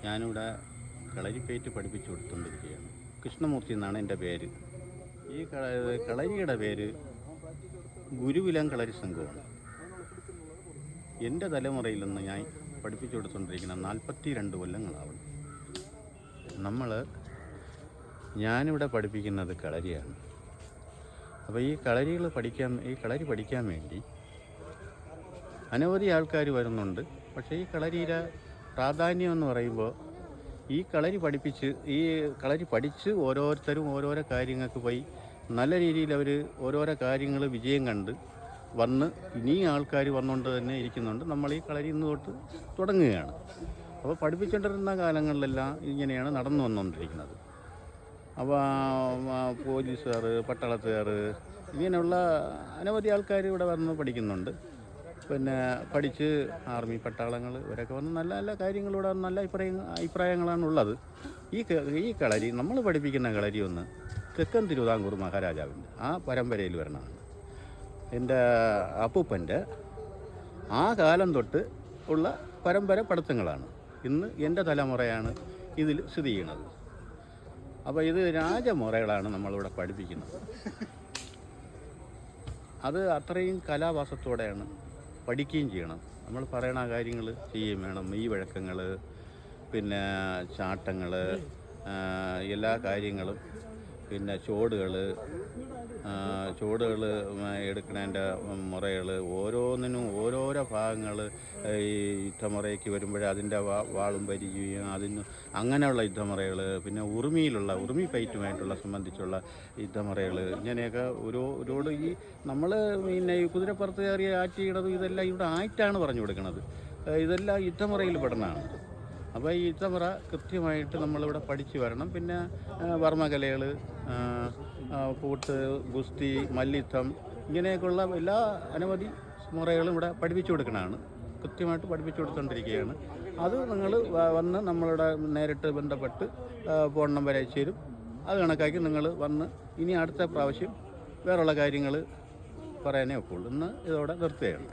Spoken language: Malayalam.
ഞാനിവിടെ കളരിപ്പയറ്റ് പഠിപ്പിച്ചു കൊടുത്തുകൊണ്ടിരിക്കുകയാണ്. കൃഷ്ണമൂർത്തി എന്നാണ് എൻ്റെ പേര്. ഈ കളരിയുടെ പേര് ഗുരുകുലം കളരി സംഘമാണ്. എൻ്റെ തലമുറയിൽ നിന്ന് ഞാൻ പഠിപ്പിച്ചു കൊടുത്തുകൊണ്ടിരിക്കുന്ന 42 കൊല്ലങ്ങളാവണം. ഞാനിവിടെ പഠിപ്പിക്കുന്നത് കളരിയാണ്. അപ്പോൾ ഈ കളരി പഠിക്കാൻ വേണ്ടി അനവധി ആൾക്കാർ വരുന്നുണ്ട്. പക്ഷേ ഈ കളരിയുടെ പ്രാധാന്യം എന്ന് പറയുമ്പോൾ ഈ കളരി പഠിച്ച് ഓരോരുത്തരും ഓരോരോ കാര്യങ്ങൾക്ക് പോയി നല്ല രീതിയിൽ അവർ ഓരോരോ കാര്യങ്ങൾ വിജയം കണ്ട് വന്ന് ഇനിയും ആൾക്കാർ വന്നുകൊണ്ട് തന്നെ ഇരിക്കുന്നുണ്ട്. നമ്മൾ ഈ കളരി ഇന്ന് തൊട്ട് തുടങ്ങുകയാണ്. അപ്പോൾ പഠിപ്പിച്ചുകൊണ്ടിരുന്ന കാലങ്ങളിലെല്ലാം ഇങ്ങനെയാണ് നടന്നു വന്നുകൊണ്ടിരിക്കുന്നത്. അപ്പോൾ പോലീസുകാർ, പട്ടാളത്തുകാർ, ഇങ്ങനെയുള്ള അനവധി ആൾക്കാർ ഇവിടെ വന്ന് പഠിക്കുന്നുണ്ട്. പിന്നെ പഠിച്ച് ആർമി, പട്ടാളങ്ങൾ ഇവരൊക്കെ വന്ന് നല്ല നല്ല കാര്യങ്ങളിലൂടെ നല്ല അഭിപ്രായങ്ങളാണുള്ളത്. ഈ കളരി നമ്മൾ പഠിപ്പിക്കുന്ന കളരി ഒന്ന് തെക്കൻ തിരുവിതാംകൂർ മഹാരാജാവിൻ്റെ ആ പരമ്പരയിൽ വരണതാണ്. എൻ്റെ അപ്പൂപ്പൻ്റെ ആ കാലം തൊട്ട് ഉള്ള പരമ്പര പഠിത്തങ്ങളാണ്. ഇന്ന് എൻ്റെ തലമുറയാണ് ഇതിൽ സ്ഥിതി ചെയ്യണത്. അപ്പോൾ ഇത് രാജമുറകളാണ് നമ്മളിവിടെ പഠിപ്പിക്കുന്നത്. അത് അത്രയും കലാവാസത്തോടെയാണ് പഠിക്കുകയും ചെയ്യണം. നമ്മൾ പറയണ കാര്യങ്ങൾ ചെയ്യുകയും വേണം. ഈ വഴക്കങ്ങൾ, പിന്നെ ചാട്ടങ്ങൾ, എല്ലാ കാര്യങ്ങളും, പിന്നെ ചുവടുകൾ എടുക്കണതിൻ്റെ മുറകൾ, ഓരോന്നിനും ഓരോരോ ഭാഗങ്ങൾ. ഈ യുദ്ധമുറയ്ക്ക് വരുമ്പോഴേ അതിൻ്റെ വാളും പരിചയം, അങ്ങനെയുള്ള യുദ്ധമുറകൾ, പിന്നെ ഉറുമി ഫൈറ്റുമായിട്ടുള്ള സംബന്ധിച്ചുള്ള യുദ്ധമുറകൾ, ഇങ്ങനെയൊക്കെ ഒരുപാട് ഈ നമ്മൾ പിന്നെ ഈ കുതിരപ്പുറത്ത് കയറി ആറ്റിയിടതും ഇതെല്ലാം ഇവിടെ ആയിട്ടാണ് പറഞ്ഞു കൊടുക്കുന്നത്. ഇതെല്ലാം യുദ്ധമുറയിൽ പെടുന്നതാണ്. അപ്പോൾ ഈ യുദ്ധമുറ കൃത്യമായിട്ട് നമ്മളിവിടെ പഠിച്ചു വരണം. പിന്നെ വർമ്മകലകൾ, പൂട്ട്, ഗുസ്തി, മല്യുദ്ധം, ഇങ്ങനെയൊക്കെയുള്ള എല്ലാ അനവധി മുറകളും ഇവിടെ പഠിപ്പിച്ചു കൊടുക്കണതാണ്. കൃത്യമായിട്ട് പഠിപ്പിച്ചു കൊടുത്തുകൊണ്ടിരിക്കുകയാണ്. അത് നിങ്ങൾ വന്ന് നമ്മളുടെ നേരിട്ട് ബന്ധപ്പെട്ട് ഫോൺ നമ്പർ അയച്ചു തരും. അത് കണക്കാക്കി നിങ്ങൾ വന്ന് ഇനി അടുത്ത പ്രാവശ്യം വേറുള്ള കാര്യങ്ങൾ പറയാനേ ഒക്കുള്ളൂ. ഇന്ന് ഇതോടെ നിർത്തുകയാണ്.